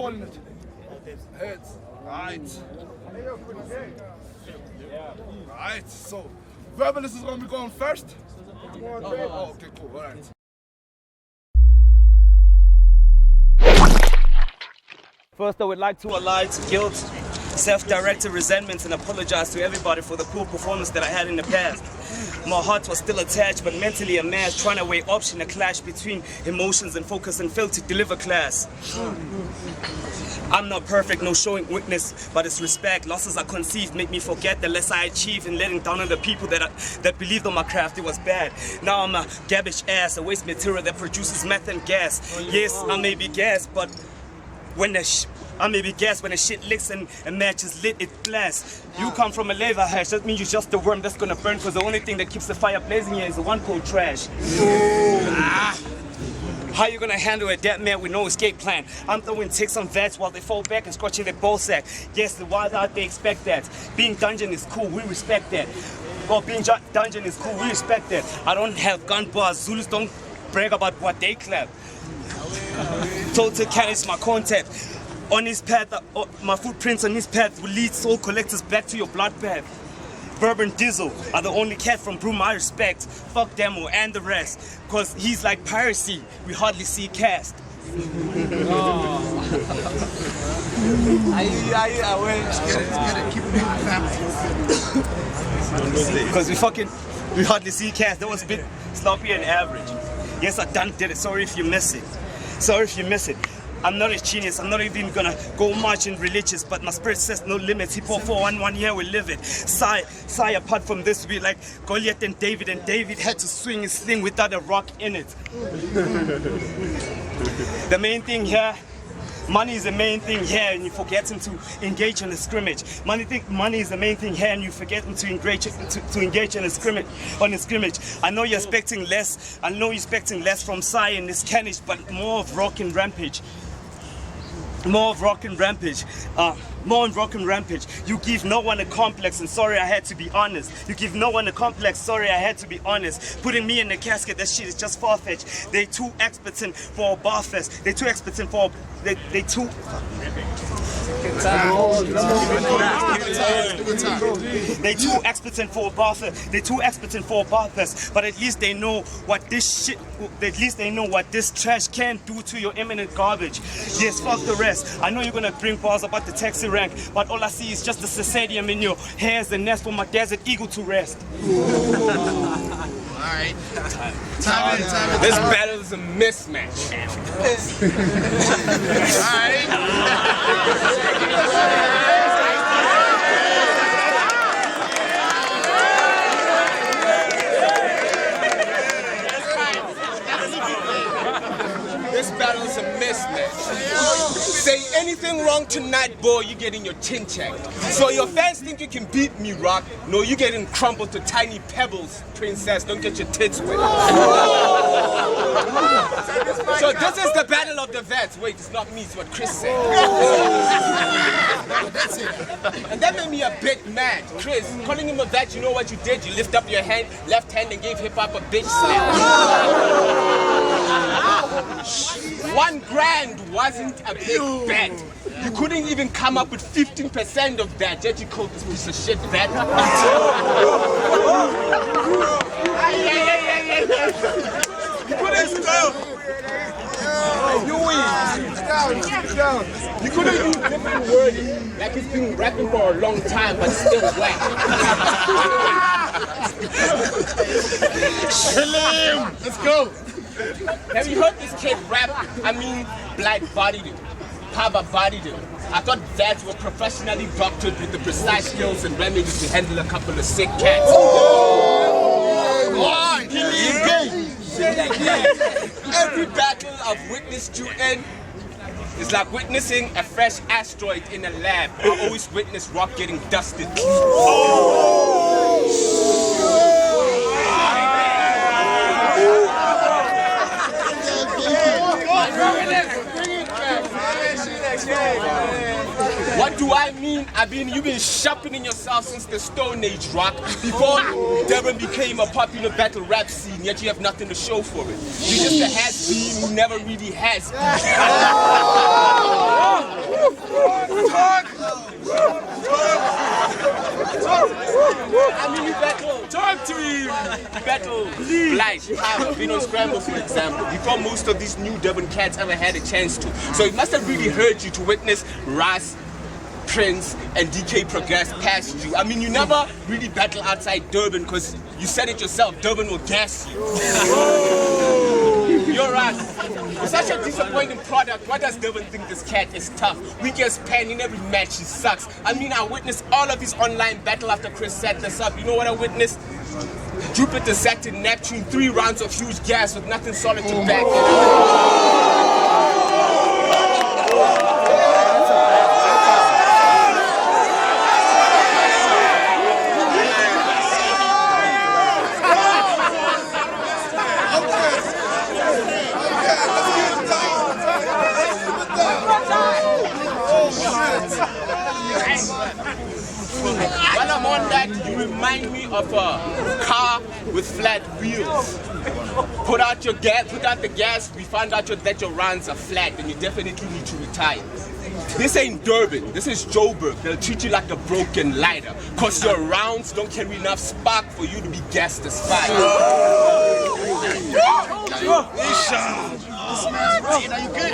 calling it? Heads. Right. Right. So, Verbalist is going to be going first. Oh, okay, cool. All right. First, I would like to align to guilt, self-directed resentments, and apologize to everybody for the poor performance that I had in the past. My heart was still attached, but mentally a mess, trying to weigh option, a clash between emotions and focus, and failed to deliver class. I'm not perfect, no showing weakness, but it's respect. Losses I conceived make me forget the less I achieve, and letting down on the people that believed on my craft, it was bad. Now I'm a garbage ass, a waste material that produces methane gas. Yes, I may be gas, but when the shit licks and matches lit, it blasts. You come from a lava hash, that means you're just the worm that's gonna burn, because the only thing that keeps the fire blazing here is the one cold trash. How you gonna handle a dead man with no escape plan? I'm throwing ticks on vets while they fall back and scratching their ball sack. Yes, the wild out, they expect that. Being dungeon is cool, we respect that. Well, being dungeon is cool, we respect that. I don't have gun bars, Zulus don't brag about what they clap. Total carnage, my contact. On his path, my footprints on his path will lead soul collectors back to your bloodbath. Bourbon Dizzle are the only cat from Broom I respect. Fuck Demo and the rest, cause he's like piracy, we hardly see cast. Cause we hardly see cast. That was a bit sloppy and average. Yes, I done did it, sorry if you miss it. Sorry if you miss it. I'm not a genius, I'm not even gonna go much in religious, but my spirit says no limits. Hip hop for one year we live it. Sigh apart from this, we like Goliath and David had to swing his sling without a rock in it. The main thing here, money is the main thing here, and you're forgetting to engage in a scrimmage. Money is the main thing here, and you're forgetting to engage in a scrimmage. I know you're expecting less. I know you're expecting less from Psy in this carnage, but more of rock and rampage. More of rock and rampage. More on rock and rampage. You give no one a complex, and sorry I had to be honest. You give no one a complex, sorry I had to be honest. Putting me in the casket, that shit is just far-fetched. They too expertant for a bar fest. They too expertant for they too They too expertant for a bar fest. They too expertant for a bar fest. But at least they know what this shit. At least they know what this trash can do to your imminent garbage. Yes, fuck the rest. I know you're gonna bring bars about the taxi rank, but all I see is just the stadium in your hairs, the nest for my desert eagle to rest. Alright. Time. This battle is a mismatch. This battle is a mismatch. Say anything wrong tonight, boy, you're getting your chin checked. So your fans think you can beat me, Rock. No, you're getting crumbled to tiny pebbles, princess. Don't get your tits wet. So this is the battle of the vets. Wait, it's not me, it's what Chris said. And that made me a bit mad. Chris, calling him a vet, you know what you did? You lift up your left hand and gave hip-hop a bitch slap. $1 grand wasn't a big bet. You couldn't even come up with 15% of that, yet you called this piece of shit bet. You couldn't go. You couldn't use different wording, like he's been rapping for a long time, but still whack. Let's go. Have you heard this kid rap? I mean, black bodied him, Papa bodied him. I thought dads were professionally doctored with the precise skills and remedies to handle a couple of sick cats. Every battle I've witnessed you in is like witnessing a fresh asteroid in a lab. I always witness Rock getting dusted. What do I mean? I mean, you've been sharpening yourself since the Stone Age, Rock. Before Devon became a popular battle rap scene, yet you have nothing to show for it. You're just a has-been who never really has been. I mean, you battle. Talk to him. You battle. Blight, Power, been on Scramble, for example, before most of these new Durban cats ever had a chance to. So it must have really hurt you to witness Ras, Prince, and DK progress past you. I mean, you never really battle outside Durban because you said it yourself, Durban will gas you. You're right. With such a disappointing product, why does Durban think this cat is tough? We get pen in every match, he sucks. I mean, I witnessed all of his online battle after Chris set this up. You know what I witnessed? Jupiter, Saturn, Neptune, 3 rounds of huge gas with nothing solid to back it up. While I'm on that, you remind me of a car with flat wheels. Put out the gas, we found out that your runs are flat and you definitely need to retire. This ain't Durban, this is Joburg. They'll treat you like a broken lighter, cause your rounds don't carry enough spark for you to be gassed as fire. Are you good?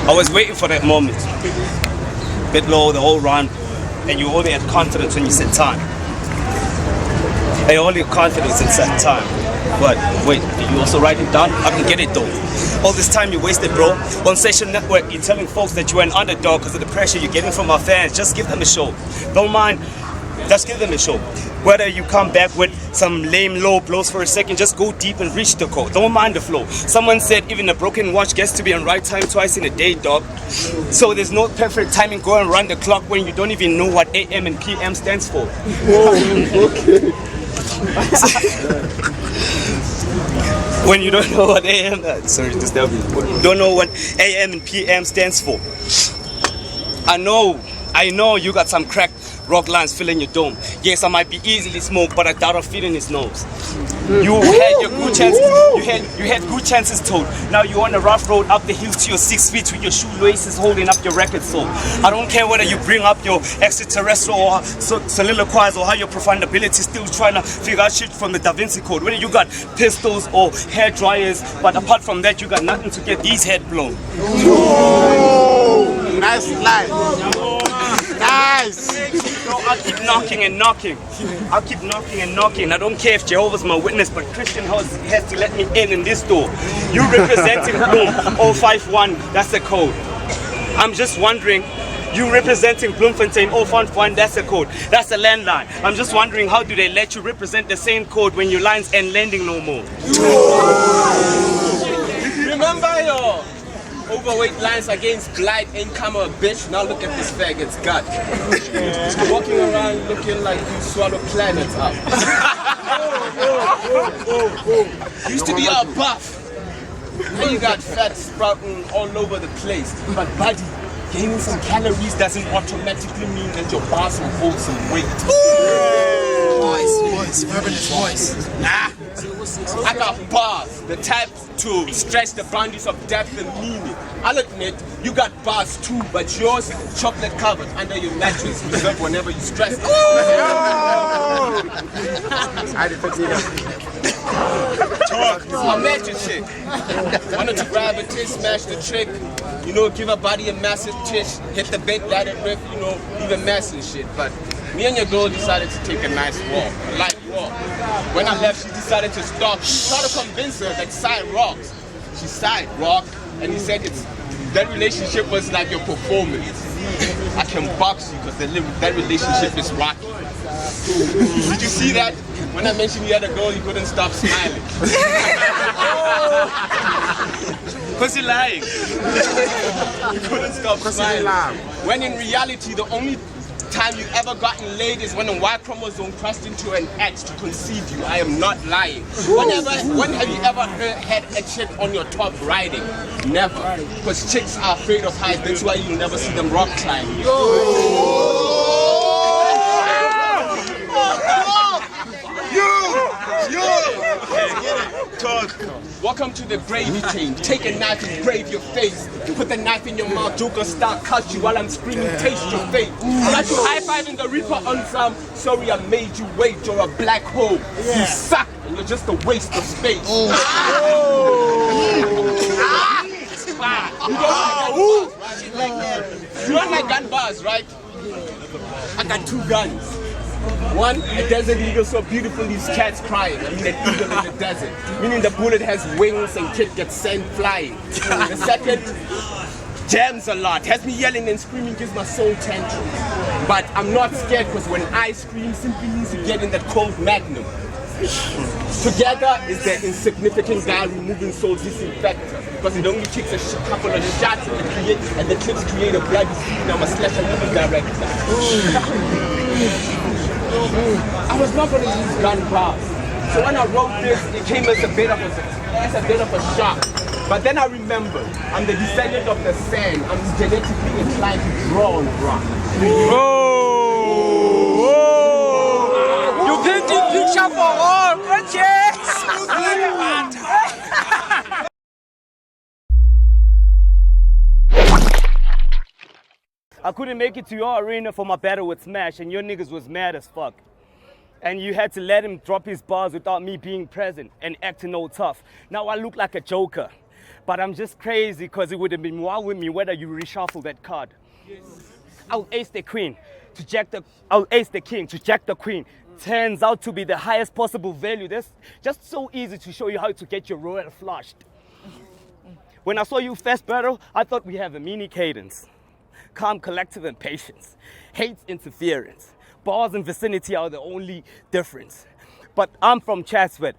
I was waiting for that moment. Bit low the whole run, and you only had confidence when you said time. I only had confidence in set time. But wait, did you also write it down? I can get it though. All this time you wasted, bro. On Session Network, you're telling folks that you're an underdog because of the pressure you're getting from our fans. Just give them a show. Don't mind. Just give them a show. Whether you come back with some lame low blows for a second, just go deep and reach the core. Don't mind the flow. Someone said even a broken watch gets to be on right time twice in a day, dog. So there's no perfect timing. Go and run the clock when you don't even know what AM and PM stands for. Okay. When you don't know what AM, don't know what AM and PM stands for. I know you got some cracked rock lines filling your dome. Yes, I might be easily smoked, but I doubt I'll fit in his nose. You had your good chances. You had good chances told. Now you're on a rough road up the hill to your 6 feet with your shoelaces holding up your record sole. I don't care whether you bring up your extraterrestrial or soliloquize or how your profound ability still trying to figure out shit from the Da Vinci Code. Whether you got pistols or hair dryers, but apart from that, you got nothing to get these head blown. Nice line. Nice. So I'll keep knocking and knocking. I'll keep knocking and knocking. I don't care if Jehovah's my witness, but Christian has to let me in this door. You representing Bloom 051, that's the code. I'm just wondering, you representing Bloemfontein 051, that's the code. That's the landline. I'm just wondering, how do they let you represent the same code when your lines ain't landing no more? Remember your overweight lines against Blight ain't come a bitch. Now look at this faggot's gut. Walking around looking like you swallow planets up. Used to be all buff. Now you got fat sprouting all over the place. But buddy, gaining some calories doesn't automatically mean that your boss will hold some weight. Voice, Verbalist voice. I got bars, the type to stretch the boundaries of depth and meaning. I'll admit, you got bars too, but yours chocolate covered under your mattress, reserved whenever you stress. I met your chick. Wanted to grab a tish, smash the trick, you know, give her body a massive tish, hit the bed, let it rip, you know, even mess and shit. But me and your girl decided to take a nice walk, a light walk. When I left, she decided to stop. Try to convince her that Syrock. She Syrock, and he said that relationship was like your performance. I can box you because that relationship is rocky. Did you see that? When I mentioned you had a girl, you couldn't stop smiling. Because you're lying. You couldn't stop smiling. When in reality, the only time you ever gotten laid is when a Y chromosome crossed into an X to conceive you. I am not lying. When have you ever had a chick on your top riding? Never. Because chicks are afraid of heights. That's why you'll never see them rock climbing. Talk. Welcome to the gravy chain. Take a knife and brave your face. Put the knife in your mouth, Joker style, cut you while I'm screaming, taste your fate. Got you high-fiving the Reaper on some. Sorry I made you wait, you're a black hole. You suck and you're just a waste of space. You don't like gun bars, right? I got 2 guns. One, a desert eagle so beautiful these cats crying. I mean an eagle in the desert. Meaning the bullet has wings and kid gets sent flying. The second, jams a lot. Has me yelling and screaming, gives my soul tantrums. But I'm not scared because when I scream, simply means to get in that cold magnum. Together is the insignificant guy removing soul disinfector. Because it only takes a couple of shots and the clips create a bloody scene. I'm a slasher movie director. I was not going to use gun bars. So when I wrote this, it came as a bit of a shock. But then I remembered, I'm the descendant of the sand. I'm genetically inclined to draw on rock. You painting picture for all, I couldn't make it to your arena for my battle with Smash, and your niggas was mad as fuck. And you had to let him drop his bars without me being present and acting all tough. Now I look like a joker, but I'm just crazy because it would have been wild with me whether you reshuffle that card. Yes. I'll ace the queen to I'll ace the king to jack the queen. Turns out to be the highest possible value. That's just so easy to show you how to get your royal flushed. When I saw you first battle, I thought we have a mini cadence. Calm, collective, and patience. Hate's interference. Bars and vicinity are the only difference. But I'm from Chatsworth.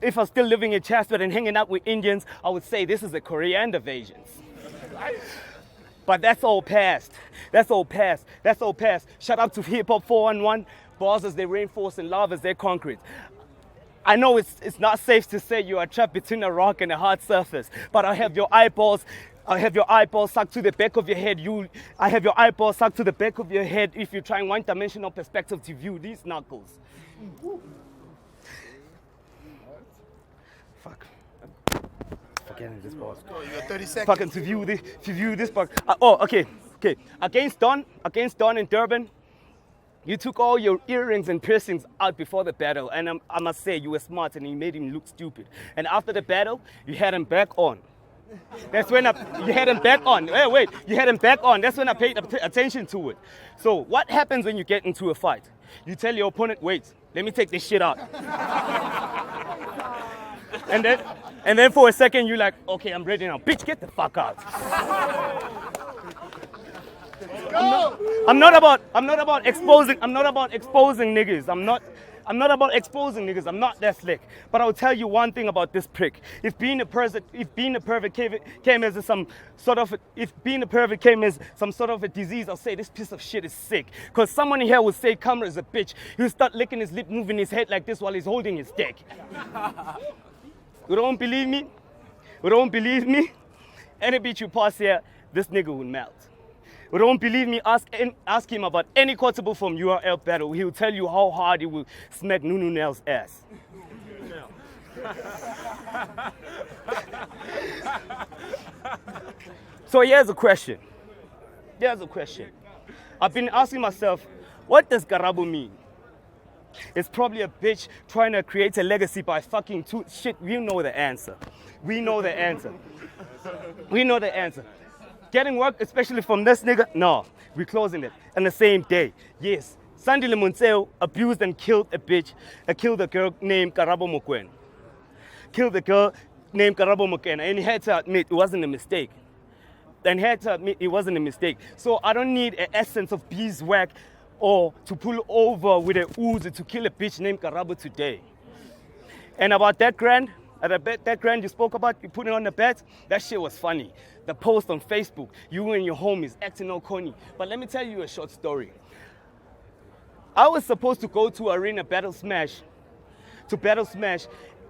If I was still living in Chatsworth and hanging out with Indians, I would say this is a Korean invasion. But that's all past. That's all past. That's all past. Shout out to Hip Hop 411. Bars as they reinforce and love as they concrete. I know it's not safe to say you are trapped between a rock and a hard surface, but I have your eyeballs sucked to the back of your head. I have your eyeballs sucked to the back of your head if you're trying one-dimensional perspective to view these knuckles. Fuck. Forgetting this part. You got 30 seconds. Fucking to view this part. Okay. Against Don in Durban, you took all your earrings and piercings out before the battle, and I must say you were smart and you made him look stupid. And after the battle, you had him back on. That's when you had him back on. Wait, you had him back on. That's when I paid attention to it. So what happens when you get into a fight? You tell your opponent, wait, let me take this shit out. And then for a second you're like, okay, I'm ready now. Bitch, get the fuck out. I'm not about exposing niggas. I'm not about exposing niggas. I'm not that slick. But I'll tell you one thing about this prick. If being a pervert came as some sort of a disease, I'll say this piece of shit is sick. Because someone here will say Kamra is a bitch. He'll start licking his lip, moving his head like this while he's holding his dick. You don't believe me? You don't believe me? Any bitch you pass here, this nigga will melt. You don't believe me? Ask him about any quotable from URL battle. He'll tell you how hard he will smack Nunu Nel's ass. So here's a question. I've been asking myself, what does Karabo mean? It's probably a bitch trying to create a legacy by fucking shit. We know the answer. Getting work, especially from this nigga? No, we're closing it on the same day. Yes, Sandile Munseo abused and killed a bitch. Killed a girl named Karabo Mokoena. And he had to admit it wasn't a mistake. So I don't need an essence of beeswax or to pull over with a Uzi to kill a bitch named Karabo today. And about that grand you spoke about, you put it on the bed, that shit was funny. The post on Facebook, you and your homies acting all corny. But let me tell you a short story. I was supposed to go to Arena Battle Smash,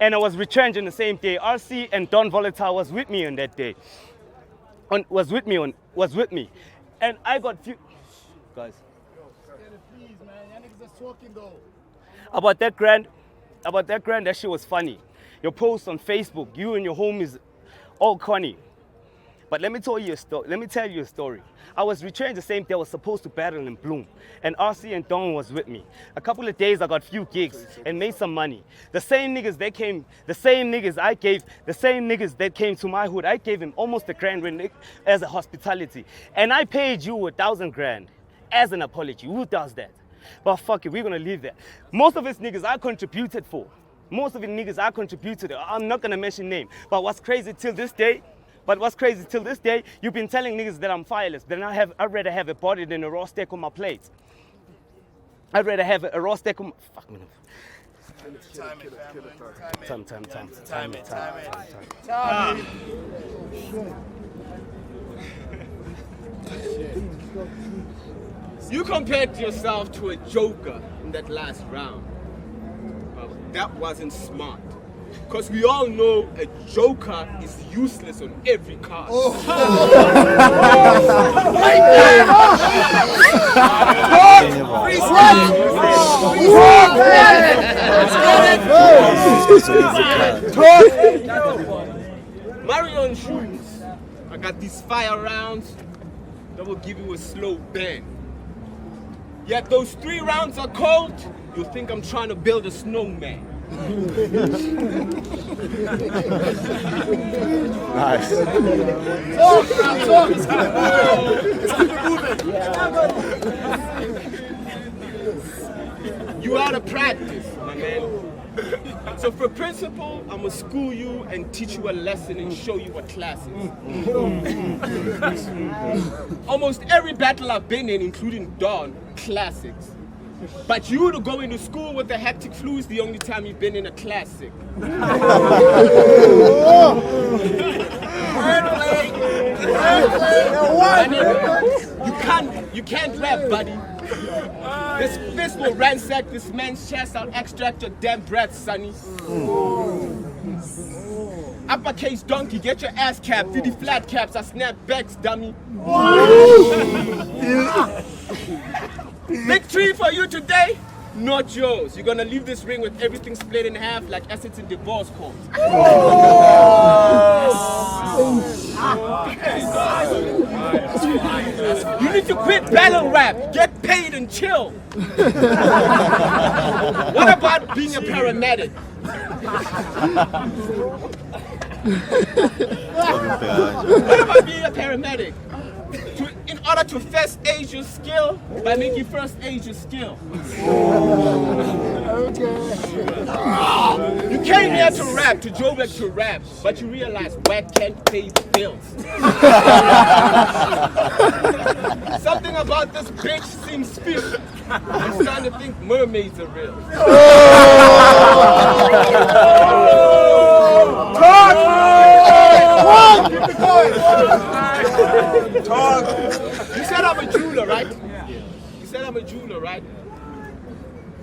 and I was returned on the same day. RC and Don Volatile was with me on that day. Was with me. And I got few guys. Please, man, y'all niggas just talking though. About that grand, that shit was funny. your posts on Facebook, you and your homies, all corny. But let me tell you a story. I was retrained the same day I was supposed to battle in Bloom, and RC and Don was with me. A couple of days I got few gigs and made some money. The same niggas that came to my hood, I gave him almost $1,000 as a hospitality. And I paid you $1,000 grand as an apology. Who does that? But fuck it, we're gonna leave that. Most of his niggas I contributed for. I'm not gonna mention name. But what's crazy till this day, you've been telling niggas that I'm fireless. Then I'd rather have a body than a raw steak on my plate. I'd rather have a raw steak on my... Fuck me. Time. You compared yourself to a joker in that last round. Well, that wasn't smart. Because we all know a joker is useless on every card. Marion shoes. I got these fire rounds that will give you a slow bang. Yet those 3 rounds are cold, you'll think I'm trying to build a snowman. Nice. You out of practice, my man. So for principle, I'm gonna school you and teach you a lesson and show you what class is. Almost every battle I've been in, including Dawn, classics. But you to go into school with the hectic flu is the only time you've been in a classic. You can't rap, buddy. This fist will ransack this man's chest. I'll extract your damn breath, sonny. Uppercase donkey, get your ass capped. 50 flat caps, I snap backs, dummy. Victory for you today, not yours. You're gonna leave this ring with everything split in half like assets in divorce court. You need to quit battle rap, get paid and chill. What about being a paramedic? What about being a paramedic? In order to first aid your skill, by making first aid your skill. You came here to rap, to Joburg to rap, but you realize whack can't pay the bills. Something about this bitch seems fishy. I'm starting to think mermaids are real. Talk! You said I'm a jeweler, right? You said I'm a jeweler, right?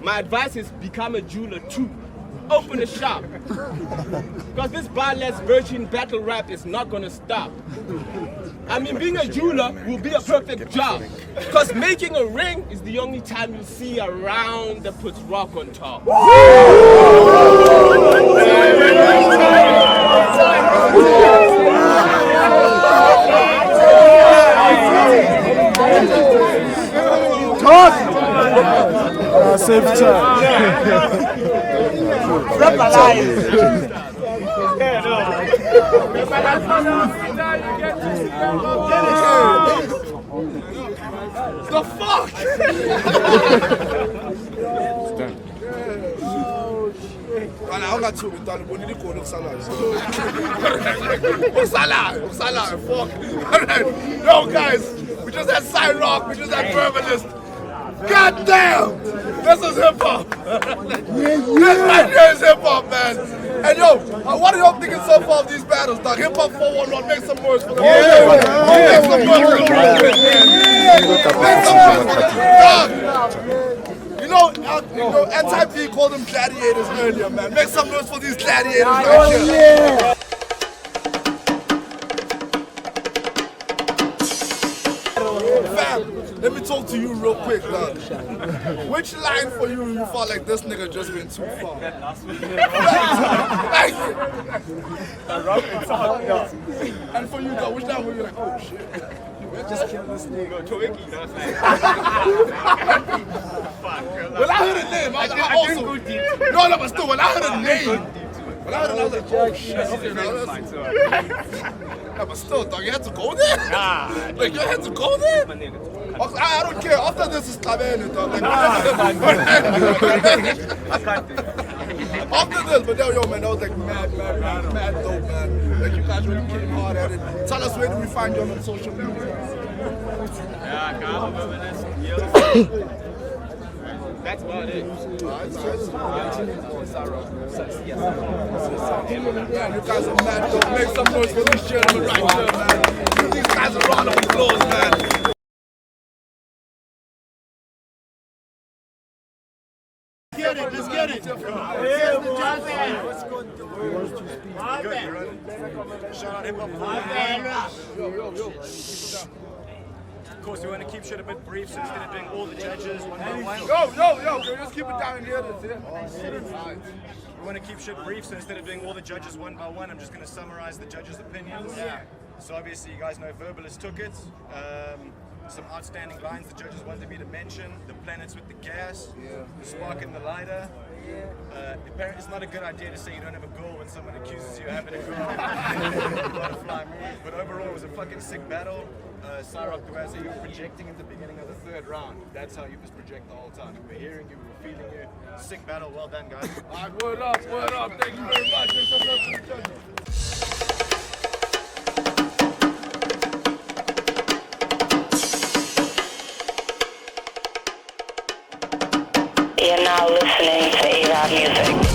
My advice is become a jeweler too. Open a shop. Because this barless virgin battle rap is not gonna stop. I mean, being a jeweler will be a perfect job. Because making a ring is the only time you see a round that puts rock on top. Save time. The fuck? Yo guys, we just had Syrock, we just had Verbalist. God damn! This is hip hop! This right here is hip hop, man! And yo, what are y'all thinking so far of these battles, dog? Hip hop 411, make some noise for the Make some noise for the Make some noise for the dog! You know, NTP called them gladiators earlier, man. Make some noise for these gladiators right here. Fam, let me talk to you real quick, dog. Which line for you felt like this nigga just went too far? And for you, dog, which line were you like, oh shit? Just kill this nigga. Well, I heard a name. I also. No, but still, when I heard a name. When I heard it, I was like, oh shit. Okay, yeah, but still, dog, you had to go there? Like, you had to go there? I don't care. After this is Tabene, dog. Like, after this, but yo, man, that was like mad dope, man. Like, you guys really came hard at it. Tell us, where do we find you on social media? That's about it. Man, you guys are mad dope. Make some noise for this gentleman right here, man. Give these guys a round of applause, man. Let's get it. Shout out hip-hop. Of course, we want to keep shit a bit brief, so instead of doing all the judges one by one. Yo, just keep it down here. We want to keep shit brief, so instead of doing all the judges one by one, I'm just going to summarize the judges' opinions. So obviously, you guys know Verbalist took it. Some outstanding lines the judges wanted me to mention: the planets with the gas, the spark in the lighter. Apparently, it's not a good idea to say you don't have a goal when someone accuses you of having a goal. Butterfly move. But overall, it was a fucking sick battle. Syrock, the way I say, you were projecting at the beginning of the third round. That's how you must project the whole time. We were hearing you, we were feeling you. Sick battle. Well done, guys. All right, word up. Thank you very much. You're now listening to A-Rod Music.